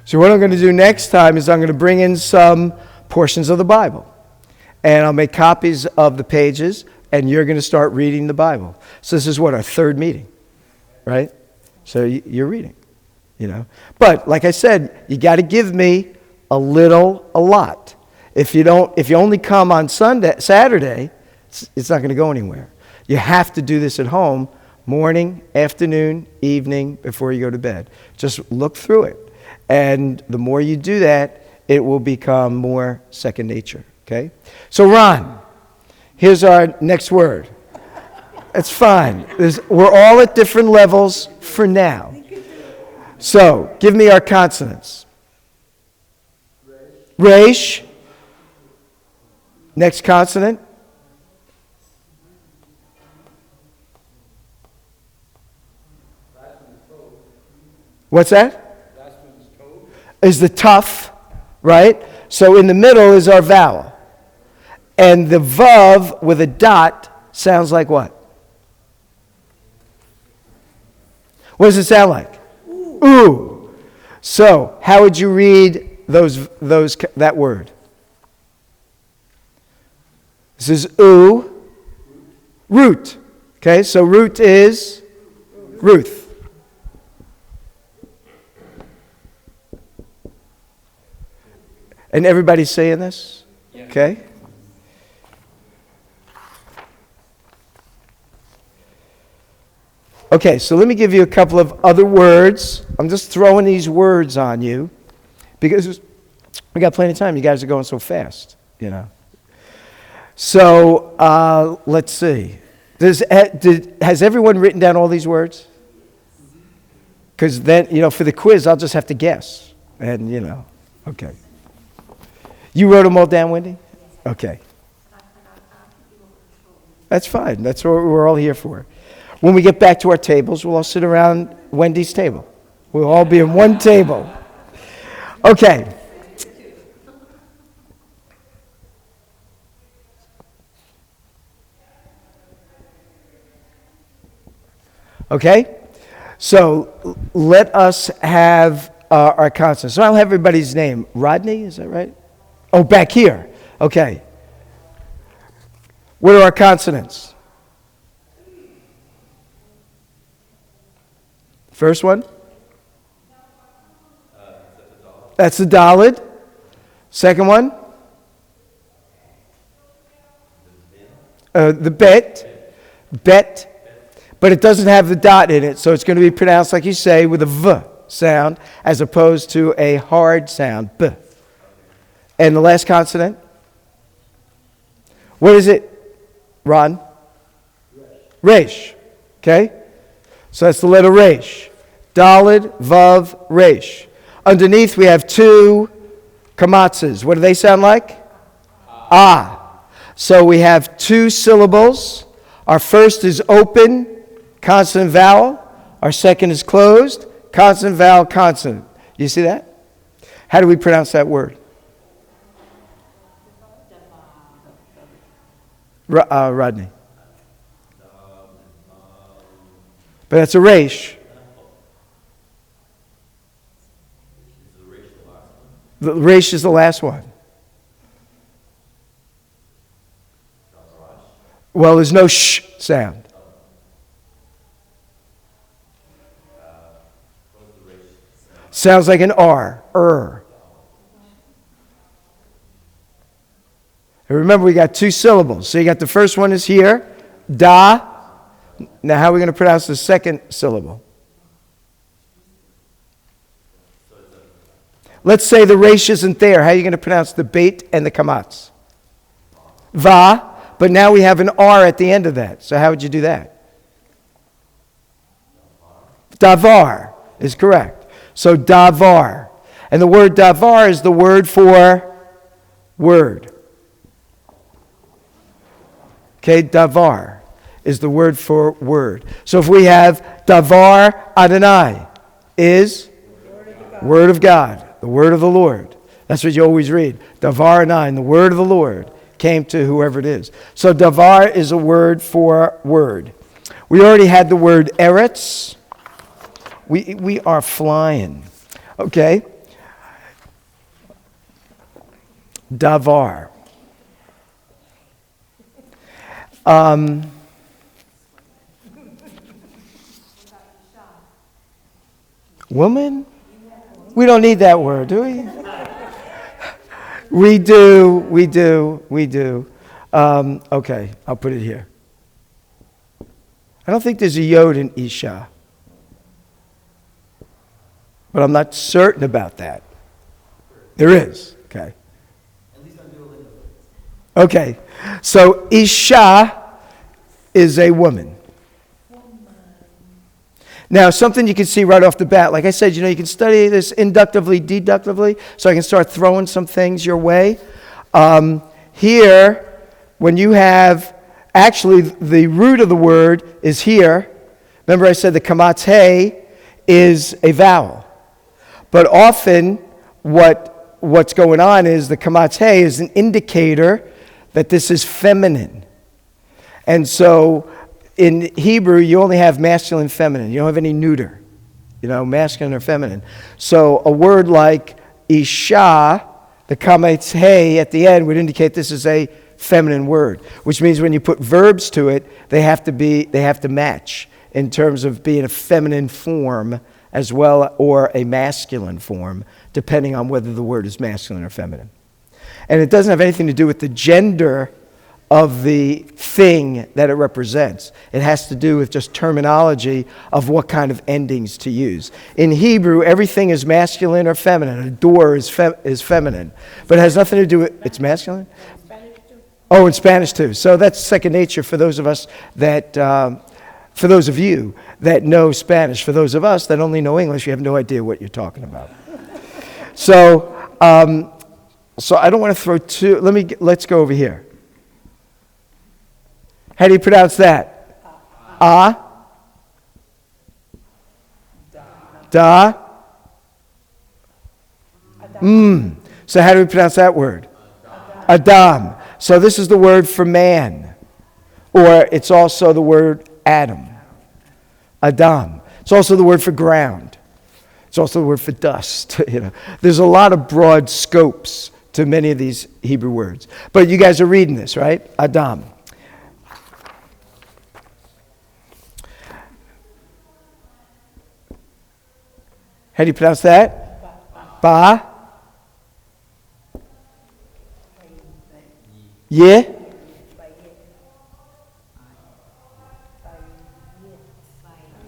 So what I'm going to do next time is I'm going to bring in some portions of the Bible. And I'll make copies of the pages, and you're going to start reading the Bible. So this is what, our third meeting, right? So you're reading, you know. But like I said, you got to give me a lot. If you only come on Saturday, it's not going to go anywhere. You have to do this at home, morning, afternoon, evening, before you go to bed. Just look through it. And the more you do that, it will become more second nature, okay? So Ron, here's our next word. It's fine. We're all at different levels for now. So, give me our consonants. Resh. Next consonant. What's that? Is the tough, right? So in the middle is our vowel. And the vav with a dot sounds like what? What does it sound like? Ooh. So how would you read that word? This is ooh. Root. Okay, so root is Ruth. And everybody's saying this? Okay. Okay, so let me give you a couple of other words. I'm just throwing these words on you because we got plenty of time. You guys are going so fast, you know. So let's see. Has everyone written down all these words? Because then, you know, for the quiz, I'll just have to guess. And, you know, okay. You wrote them all down, Wendy? Okay. That's fine. That's what we're all here for. When we get back to our tables, we'll all sit around Wendy's table. We'll all be in one table. Okay. Okay? So let us have our consonants. So I'll have everybody's name. Rodney, is that right? Oh, back here. Okay. What are our consonants? First one? That's the Daled. Second one? The Bet. Bet. But it doesn't have the dot in it, so it's going to be pronounced like you say with a V sound as opposed to a hard sound, B. And the last consonant? What is it, Ron? Resh. Okay? So that's the letter Resh. Daled, Vav, Resh. Underneath we have two kamatzes. What do they sound like? Ah. So we have two syllables. Our first is open, consonant, vowel. Our second is closed, consonant, vowel, consonant. You see that? How do we pronounce that word? Rodney. But that's a resh. The resh is the last one. Well, there's no sh sound. Sounds like an R. And remember, we got 2 syllables. So you got the first one is here, da. Now, how are we going to pronounce the second syllable? Let's say the resh isn't there. How are you going to pronounce the beit and the kamatz? Va. But now we have an R at the end of that. So how would you do that? Davar is correct. So davar. And the word davar is the word for word. Okay, davar is the word for word. So if we have davar Adonai is word of God, the word of the Lord. That's what you always read. Davar Adonai, the word of the Lord came to whoever it is. So davar is a word for word. We already had the word eretz. We are flying. Okay. Davar. Woman? We don't need that word, do we? We do. Okay, I'll put it here. I don't think there's a yod in Isha. But I'm not certain about that. There is. Okay. At least on Duolingo. Okay. So Isha is a woman. Now, something you can see right off the bat, like I said, you can study this inductively, deductively, so I can start throwing some things your way. Here, when you have, actually, the root of the word is here. Remember I said the kamatz hey is a vowel. But often, what's going on is the kamatz hey is an indicator that this is feminine. And so, in Hebrew, you only have masculine and feminine. You don't have any neuter, masculine or feminine. So a word like Isha, the kamatz hey at the end would indicate this is a feminine word, which means when you put verbs to it, they have to match in terms of being a feminine form as well or a masculine form, depending on whether the word is masculine or feminine. And it doesn't have anything to do with the gender of the thing that it represents. It has to do with just terminology of what kind of endings to use. In Hebrew, everything is masculine or feminine. A door is feminine. But it has nothing to do with, it's masculine? Oh, in Spanish too. So that's second nature for those of us that, for those of you that know Spanish. For those of us that only know English, you have no idea what you're talking about. So I don't want to throw let's go over here. How do you pronounce that? Da. So how do we pronounce that word? Adam. So this is the word for man. Or it's also the word Adam. Adam. It's also the word for ground. It's also the word for dust. There's a lot of broad scopes to many of these Hebrew words. But you guys are reading this, right? Adam. How do you pronounce that? Ba. Yeah.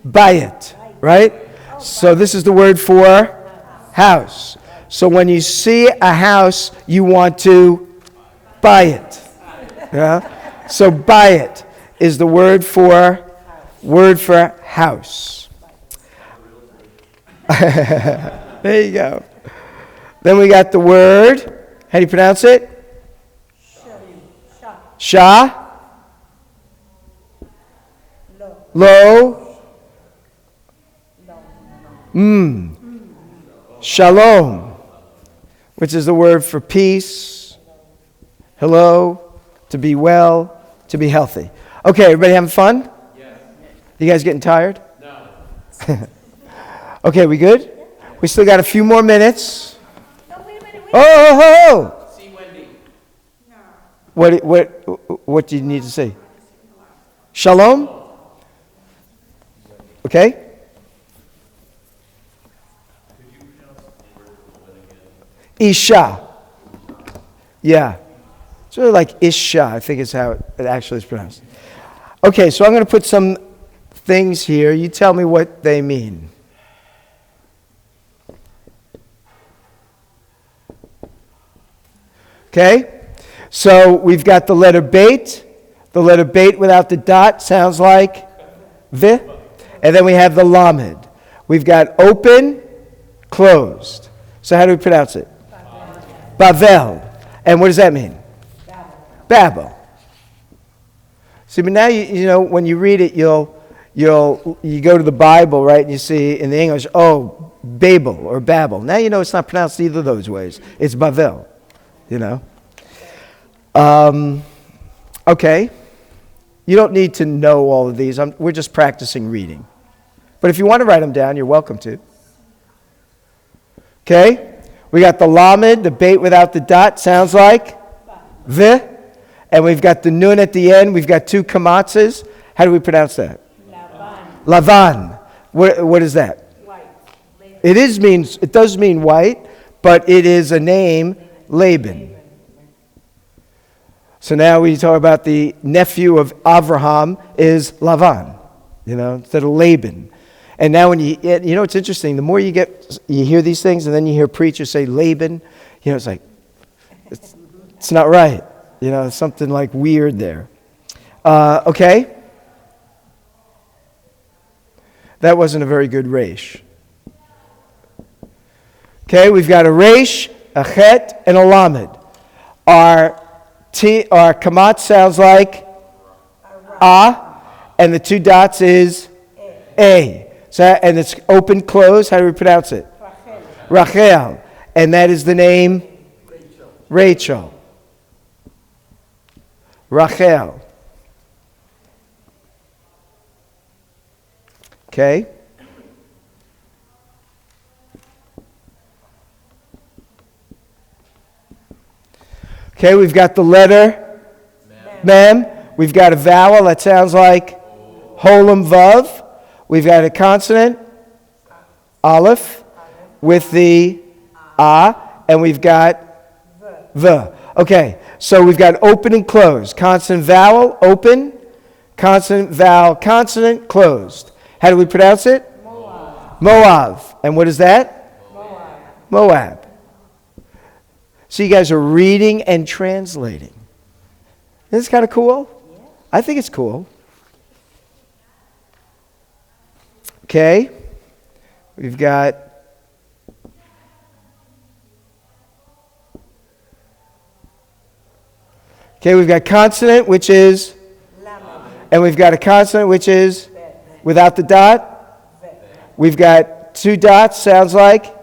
Bayit, right? So this is the word for house. So when you see a house, you want to buy it. Yeah? So bayit is the word for house. There you go. Then we got the word. How do you pronounce it? Sha. Lo. Shalom, which is the word for peace. Hello. To be well. To be healthy. Okay, everybody having fun? Yes. You guys getting tired? No. Okay, we good? We still got a few more minutes. No, wait a minute. Oh! See Wendy. What do you need to see? Shalom? Okay? Isha. Yeah. It's really like Isha, I think is how it actually is pronounced. Okay, so I'm going to put some things here. You tell me what they mean. Okay? So we've got the letter Beit. The letter Beit without the dot sounds like V. And then we have the Lamed. We've got open, closed. So how do we pronounce it? Bavel. And what does that mean? Babel. See, but now you know when you read it, you go to the Bible, right, and you see in the English, oh, Babel or Babel. Now you know it's not pronounced either of those ways. It's Bavel. You know. Okay. You don't need to know all of these. We're just practicing reading. But if you want to write them down, you're welcome to. Okay? We got the Lamed, the Beit without the dot, sounds like V. And we've got the Nun at the end. We've got two kamatzes. How do we pronounce that? Lavan. What is that? White. It does mean white, but it is a name, Laban. So now we talk about the nephew of Avraham is Lavan, instead of Laban. And now when it's interesting, the more you hear these things and then you hear preachers say Laban, it's like, it's not right. Something like weird there. Okay? That wasn't a very good resh. Okay, we've got a resh, a chet, and a lamed. Our kamat sounds like a, and the two dots is a. So, and it's open, closed. How do we pronounce it? Rachel. And that is the name? Rachel. Rachel. Okay. Okay, we've got the letter Mem. We've got a vowel that sounds like Holam Vav. We've got a consonant, Aleph, with the A, and we've got V. Okay, so we've got open and closed. Consonant, vowel, open. Consonant, vowel, consonant, closed. How do we pronounce it? Moab. And what is that? Moab. So you guys are reading and translating. Isn't this kind of cool? Yeah. I think it's cool. Okay. We've got consonant, which is and we've got a consonant, which is without the dot. We've got two dots, sounds like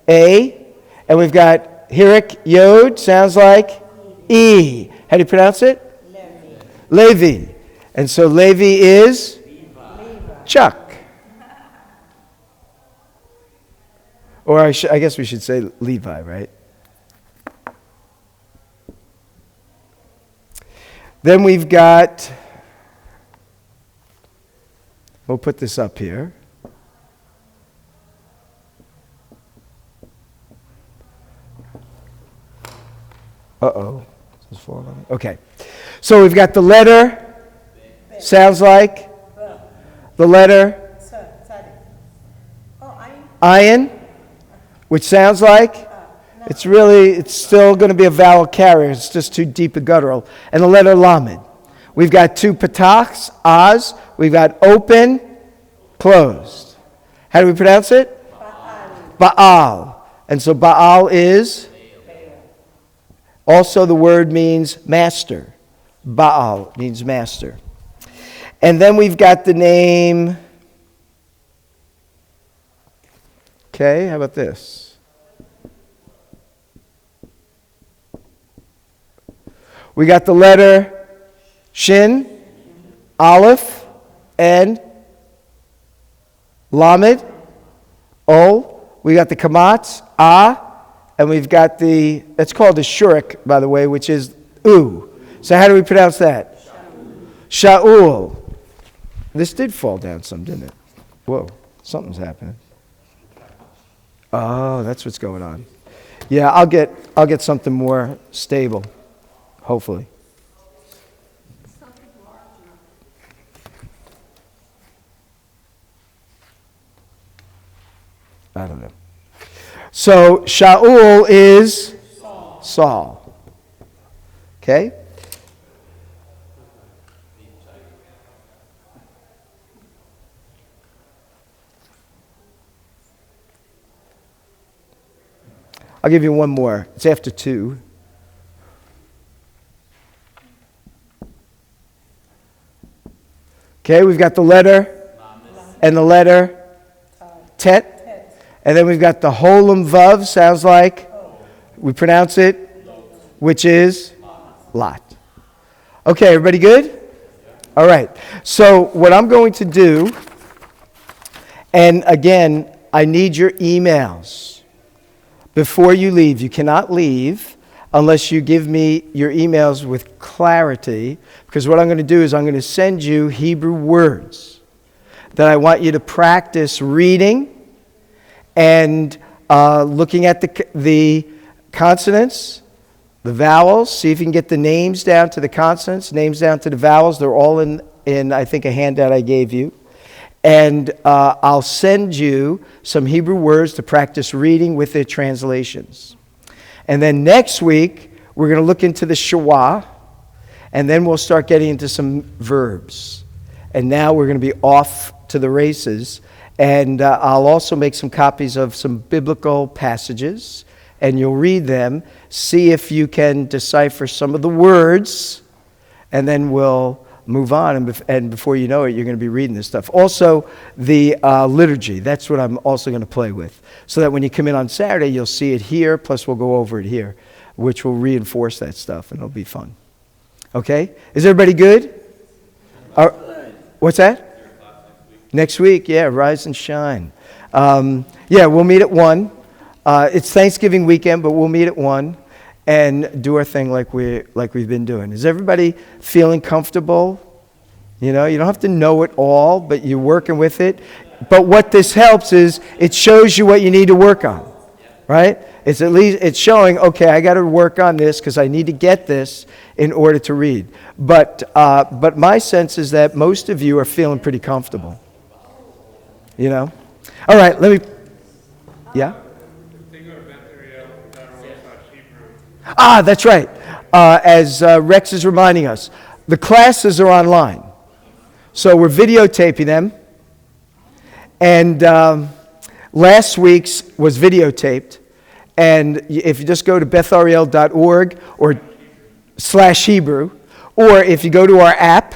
A. And we've got Hirik Yod, sounds like E. How do you pronounce it? Levi. And so Levi is Chuck. Or I guess we should say Levi, right? Then we've got, we'll put this up here. Uh-oh. Okay. So we've got the letter, sounds like the letter Ayin, which sounds like it's still going to be a vowel carrier. It's just too deep a guttural. And the letter Lamed. We've got two patachs, Az. We've got open, closed. How do we pronounce it? Baal. And so Baal is? Also the word means master. Baal means master. And then we've got the name. Okay, how about this? We got the letter Shin, Aleph, and Lamed, Ol. We got the Kamatz, A, and we've got that's called the Shurik, by the way, which is U. So how do we pronounce that? Shaul. This did fall down some, didn't it? Whoa, something's happening. Oh, that's what's going on. Yeah, I'll get something more stable, hopefully. I don't know. So Shaul is Saul. Okay? I'll give you one more. It's after 2. Okay, we've got the letter and the letter Tet. And then we've got the Holam Vav, sounds like, we pronounce it, which is Lot. Okay, everybody good? All right. So what I'm going to do, and again, I need your emails before you leave. You cannot leave unless you give me your emails with clarity, because what I'm going to do is I'm going to send you Hebrew words that I want you to practice reading and looking at the consonants, the vowels. See if you can get the names down to the consonants, names down to the vowels. They're all in I think, a handout I gave you. And I'll send you some Hebrew words to practice reading with their translations. And then next week, we're going to look into the Shawah, and then we'll start getting into some verbs. And now we're going to be off to the races. And I'll also make some copies of some biblical passages, and you'll read them, see if you can decipher some of the words, and then we'll move on. And before you know it, you're going to be reading this stuff. Also, the liturgy, that's what I'm also going to play with, so that when you come in on Saturday, you'll see it here, plus we'll go over it here, which will reinforce that stuff, and it'll be fun. Okay? Is everybody good? What's that? Next week, yeah, rise and shine. Yeah, we'll meet at 1. It's Thanksgiving weekend, but we'll meet at 1 and do our thing like we've been doing. Is everybody feeling comfortable? You know, you don't have to know it all, but you're working with it. But what this helps is it shows you what you need to work on, right? It's at least it's showing, okay, I got to work on this because I need to get this in order to read. But my sense is that most of you are feeling pretty comfortable. You know? All right, let me... Yeah? Ah, that's right. As Rex is reminding us, the classes are online. So we're videotaping them. And last week's was videotaped. And if you just go to bethariel.org or /Hebrew, or if you go to our app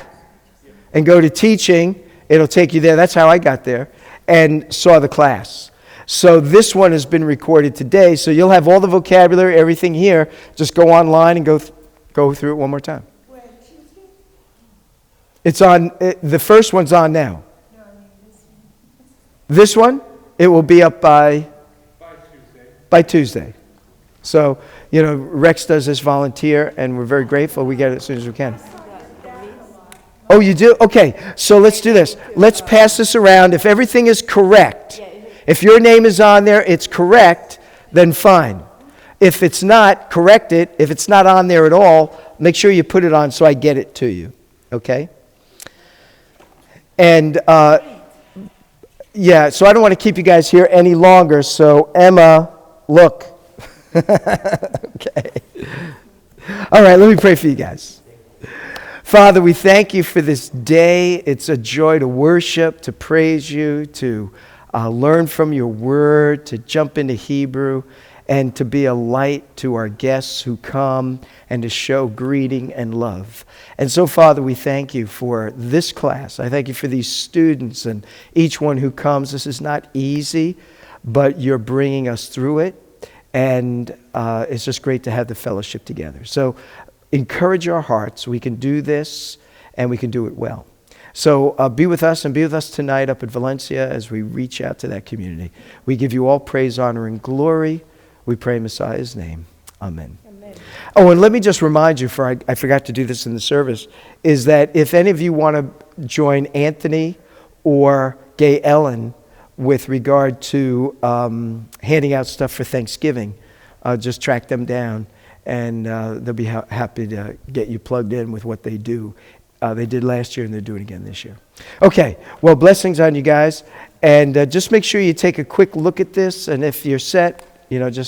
and go to teaching, it'll take you there. That's how I got there. And saw the class. So this one has been recorded today, so you'll have all the vocabulary, everything here. Just go online and go through it one more time. Where, Tuesday? It's on, the first one's on now. No, I mean this one. This one, it will be up by Tuesday. So, you know, Rex does this volunteer, and we're very grateful. We get it as soon as we can. Oh, you do? Okay, so let's do this. Let's pass this around. If everything is correct, if your name is on there, it's correct, then fine. If it's not, correct it. If it's not on there at all, make sure you put it on so I get it to you. Okay? And, yeah, so I don't want to keep you guys here any longer. So, Emma, look. Okay. All right, let me pray for you guys. Father, we thank you for this day. It's a joy to worship, to praise you, to learn from your word, to jump into Hebrew, and to be a light to our guests who come, and to show greeting and love. And so, Father, we thank you for this class. I thank you for these students and each one who comes. This is not easy, but you're bringing us through it, and it's just great to have the fellowship together. So encourage our hearts. We can do this, and we can do it well. So be with us, and be with us tonight up at Valencia as we reach out to that community. We give you all praise, honor, and glory. We pray in Messiah's name. Amen. Amen. Oh, and let me just remind you, I forgot to do this in the service, is that if any of you want to join Anthony or Gay Ellen with regard to handing out stuff for Thanksgiving, just track them down, and they'll be happy to get you plugged in with what they do. They did last year, and they're doing it again this year. Okay, well, blessings on you guys, and just make sure you take a quick look at this, and if you're set, just